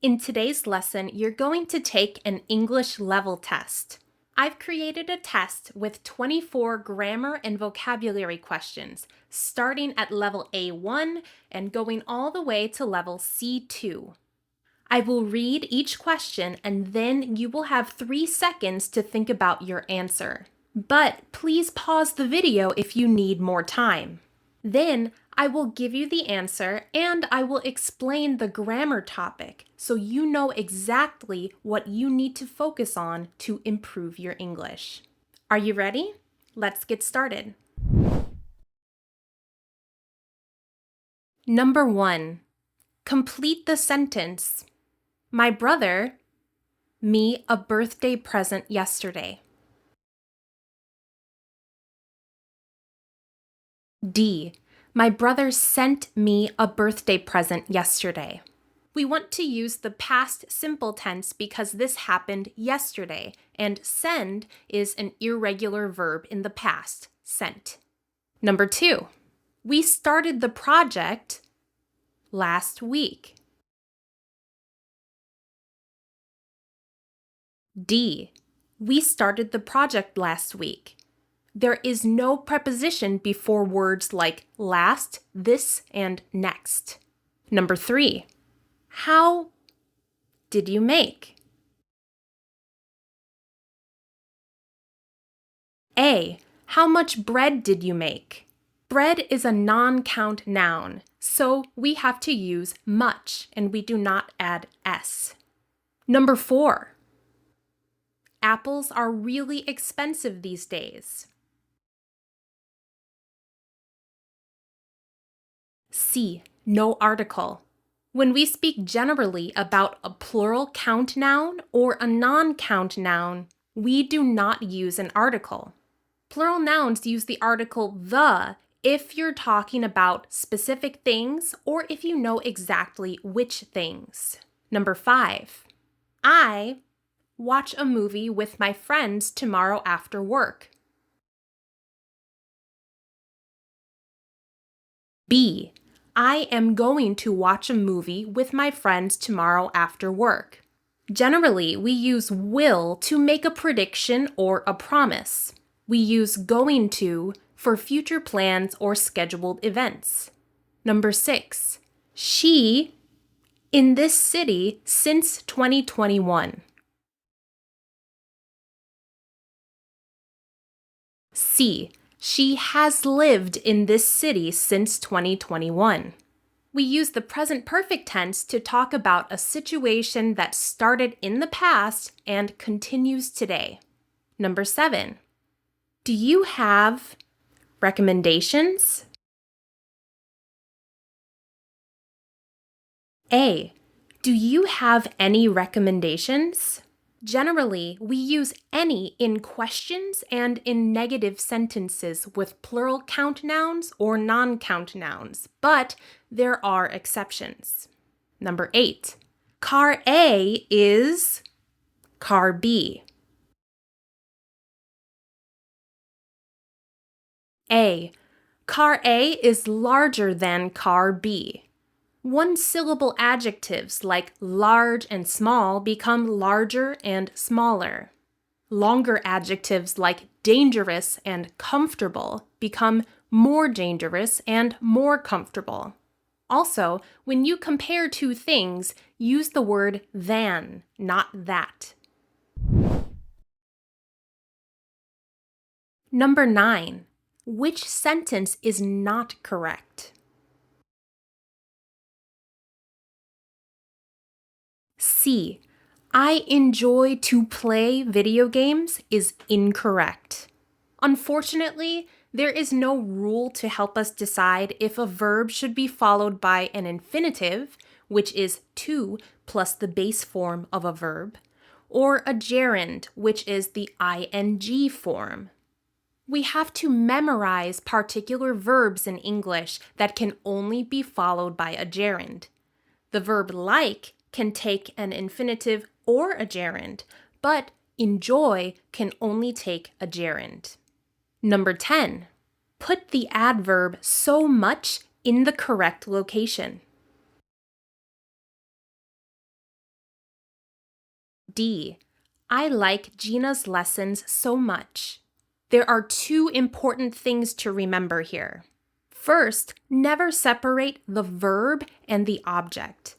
In today's lesson, you're going to take an English level test. I've created a test with 24 grammar and vocabulary questions, starting at level A1 and going all the way to level C2. I will read each question and then you will have 3 seconds to think about your answer. But please pause the video if you need more time. Then I will give you the answer and I will explain the grammar topic so you know exactly what you need to focus on to improve your English. Are you ready? Let's get started. Number 1. Complete the sentence. My brother, me a birthday present yesterday. D. My brother sent me a birthday present yesterday. We want to use the past simple tense because this happened yesterday, and send is an irregular verb in the past, sent. Number 2. We started the project last week. D. We started the project last week. There is no preposition before words like last, this, and next. Number 3. How did you make? A. How much bread did you make? Bread is a non-count noun, so we have to use much and we do not add s. Number 4. Apples are really expensive these days. C. No article. When we speak generally about a plural count noun or a non-count noun, we do not use an article. Plural nouns use the article the if you're talking about specific things or if you know exactly which things. Number 5. I watch a movie with my friends tomorrow after work. B. I am going to watch a movie with my friends tomorrow after work. Generally, we use will to make a prediction or a promise. We use going to for future plans or scheduled events. Number 6. She in this city since 2021. C. She has lived in this city since 2021. We use the present perfect tense to talk about a situation that started in the past and continues today. Number 7. Do you have recommendations? A. Do you have any recommendations? Generally, we use any in questions and in negative sentences with plural count nouns or non-count nouns, but there are exceptions. Number 8. Car A is car B. A. Car A is larger than car B. One-syllable adjectives like large and small become larger and smaller. Longer adjectives like dangerous and comfortable become more dangerous and more comfortable. Also, when you compare two things, use the word than, not that. Number 9. Which sentence is not correct? C. I enjoy to play video games is incorrect. Unfortunately, there is no rule to help us decide if a verb should be followed by an infinitive, which is to plus the base form of a verb, or a gerund, which is the ing form. We have to memorize particular verbs in English that can only be followed by a gerund. The verb like can take an infinitive or a gerund, but enjoy can only take a gerund. Number 10. Put the adverb so much in the correct location. D. I like Gina's lessons so much. There are two important things to remember here. First, never separate the verb and the object.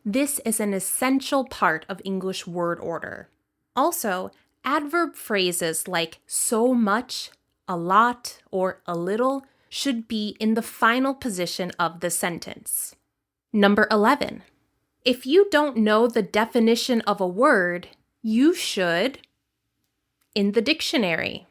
This is an essential part of English word order. Also, adverb phrases like so much, a lot, or a little should be in the final position of the sentence. Number 11. If you don't know the definition of a word, you should in the dictionary.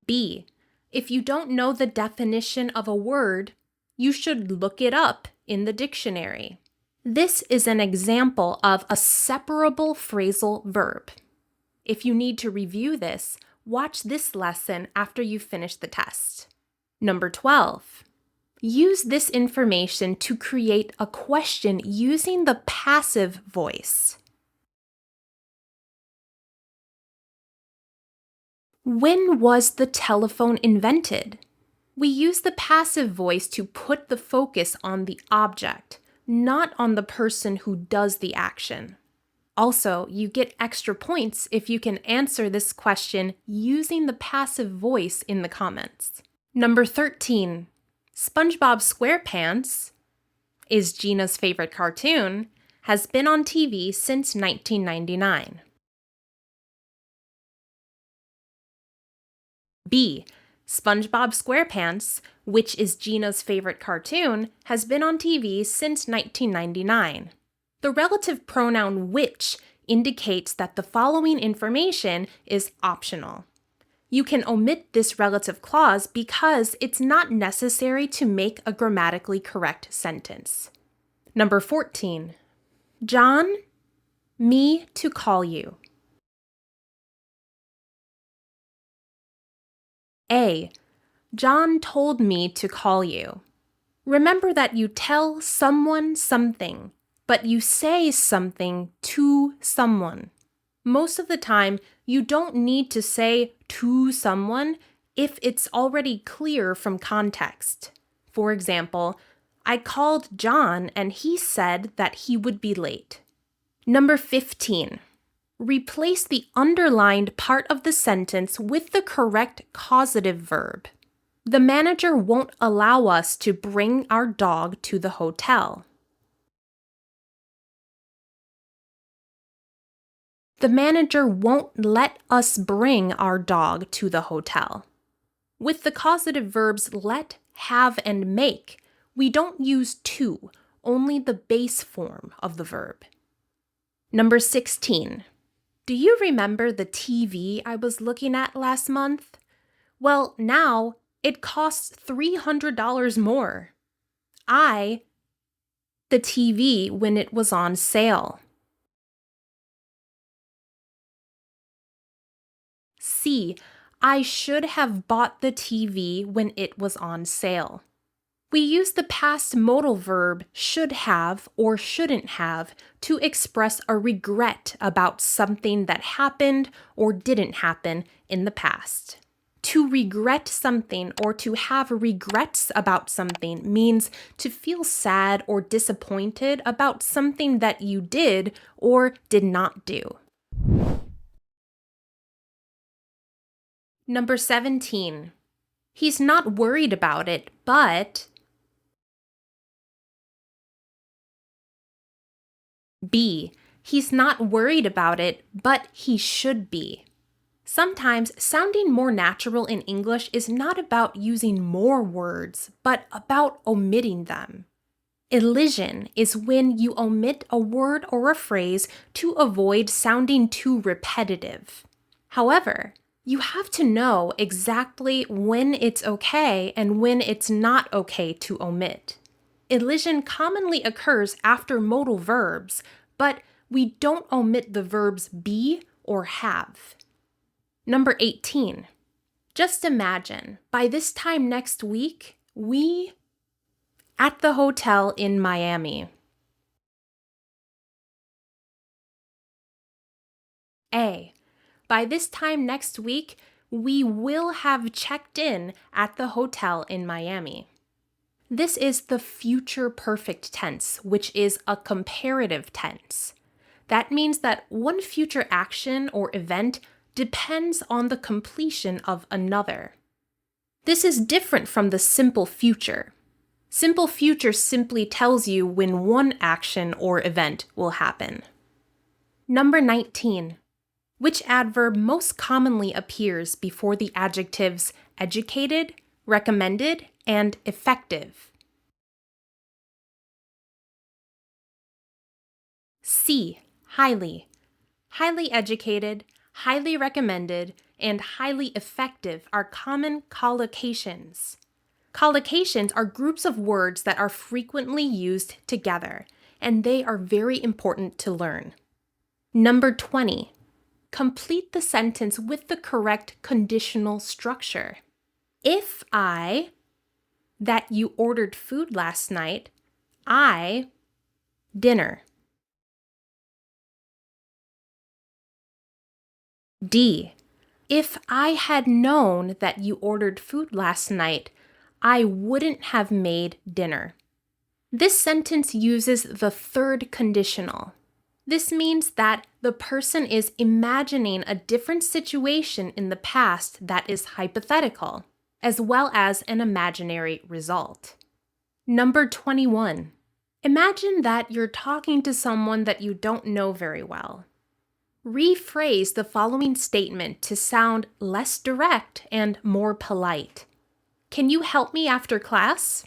B. If you don't know the definition of a word, you should look it up in the dictionary. This is an example of a separable phrasal verb. If you need to review this, watch this lesson after you finish the test. Number 12. Use this information to create a question using the passive voice. When was the telephone invented? We use the passive voice to put the focus on the object, not on the person who does the action. Also, you get extra points if you can answer this question using the passive voice in the comments. Number 13. SpongeBob SquarePants is Gina's favorite cartoon, has been on TV since 1999. B. SpongeBob SquarePants, which is Gina's favorite cartoon, has been on TV since 1999. The relative pronoun which indicates that the following information is optional. You can omit this relative clause because it's not necessary to make a grammatically correct sentence. Number 14. John, me to call you. A. John told me to call you. Remember that you tell someone something, but you say something to someone. Most of the time, you don't need to say to someone if it's already clear from context. For example, I called John and he said that he would be late. Number 15. Replace the underlined part of the sentence with the correct causative verb. The manager won't allow us to bring our dog to the hotel. The manager won't let us bring our dog to the hotel. With the causative verbs let, have, and make, we don't use to, only the base form of the verb. Number 16. Do you remember the TV I was looking at last month? Well, now it costs $300 more. The TV when it was on sale. C. I should have bought the TV when it was on sale. We use the past modal verb should have or shouldn't have to express a regret about something that happened or didn't happen in the past. To regret something or to have regrets about something means to feel sad or disappointed about something that you did or did not do. Number 17. He's not worried about it, but... B. He's not worried about it, but he should be. Sometimes sounding more natural in English is not about using more words, but about omitting them. Elision is when you omit a word or a phrase to avoid sounding too repetitive. However, you have to know exactly when it's okay and when it's not okay to omit. Elision commonly occurs after modal verbs, but we don't omit the verbs be or have. Number 18. Just imagine, by this time next week, we at the hotel in Miami. A. By this time next week, we will have checked in at the hotel in Miami. This is the future perfect tense, which is a comparative tense. That means that one future action or event depends on the completion of another. This is different from the simple future. Simple future simply tells you when one action or event will happen. Number 19. Which adverb most commonly appears before the adjectives educated, recommended, and effective? C. Highly. Highly educated, highly recommended, and highly effective are common collocations. Collocations are groups of words that are frequently used together, and they are very important to learn. Number 20. Complete the sentence with the correct conditional structure. If I, that you ordered food last night, I, dinner. D. If I had known that you ordered food last night, I wouldn't have made dinner. This sentence uses the third conditional. This means that the person is imagining a different situation in the past that is hypothetical, as well as an imaginary result. Number 21. Imagine that you're talking to someone that you don't know very well. Rephrase the following statement to sound less direct and more polite. Can you help me after class?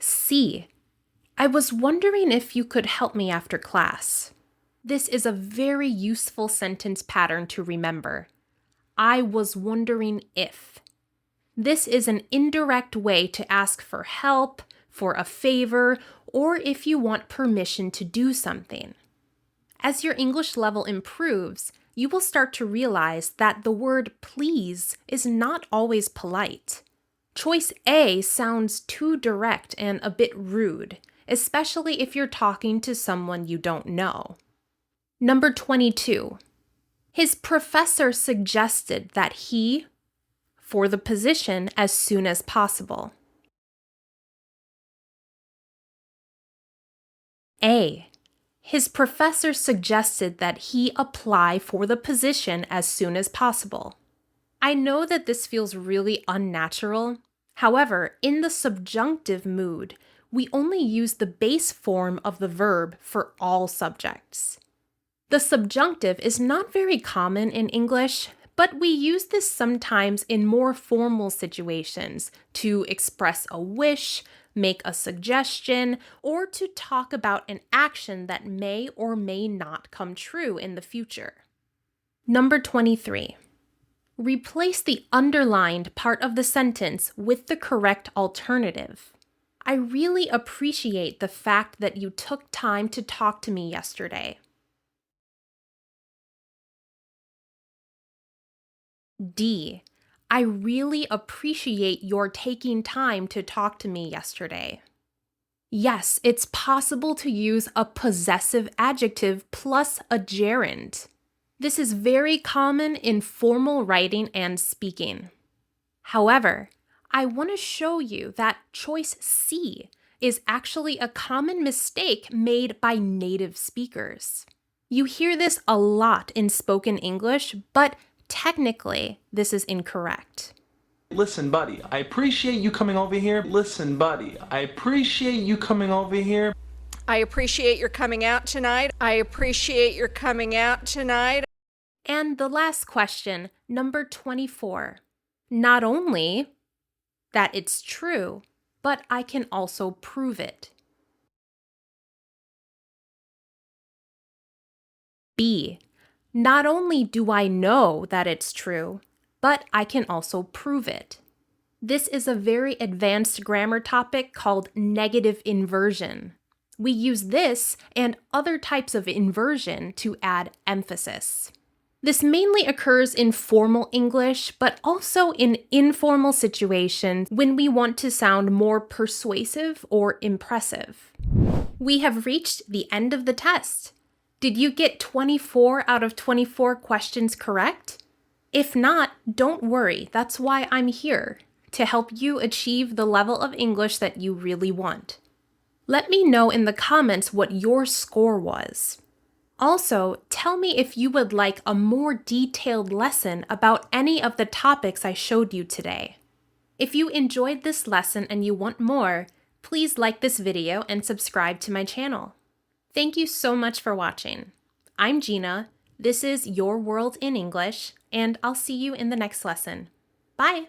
C. I was wondering if you could help me after class. This is a very useful sentence pattern to remember. I was wondering if. This is an indirect way to ask for help, for a favor, or if you want permission to do something. As your English level improves, you will start to realize that the word please is not always polite. Choice A sounds too direct and a bit rude, especially if you're talking to someone you don't know. Number 22. His professor suggested that he, for the position as soon as possible. A. His professor suggested that he apply for the position as soon as possible. I know that this feels really unnatural. However, in the subjunctive mood, we only use the base form of the verb for all subjects. The subjunctive is not very common in English, but we use this sometimes in more formal situations to express a wish, make a suggestion, or to talk about an action that may or may not come true in the future. Number 23. Replace the underlined part of the sentence with the correct alternative. I really appreciate the fact that you took time to talk to me yesterday. D. I really appreciate your taking time to talk to me yesterday. Yes, it's possible to use a possessive adjective plus a gerund. This is very common in formal writing and speaking. However, I want to show you that choice C is actually a common mistake made by native speakers. You hear this a lot in spoken English, but technically, this is incorrect. Listen, buddy, I appreciate you coming over here. Listen, buddy, I appreciate you coming over here. I appreciate your coming out tonight. I appreciate your coming out tonight. And the last question, number 24. Not only that it's true, but I can also prove it. B. Not only do I know that it's true, but I can also prove it. This is a very advanced grammar topic called negative inversion. We use this and other types of inversion to add emphasis. This mainly occurs in formal English, but also in informal situations when we want to sound more persuasive or impressive. We have reached the end of the test. Did you get 24 out of 24 questions correct? If not, don't worry, that's why I'm here, to help you achieve the level of English that you really want. Let me know in the comments what your score was. Also, tell me if you would like a more detailed lesson about any of the topics I showed you today. If you enjoyed this lesson and you want more, please like this video and subscribe to my channel. Thank you so much for watching. I'm Gina, this is Your World in English, and I'll see you in the next lesson. Bye!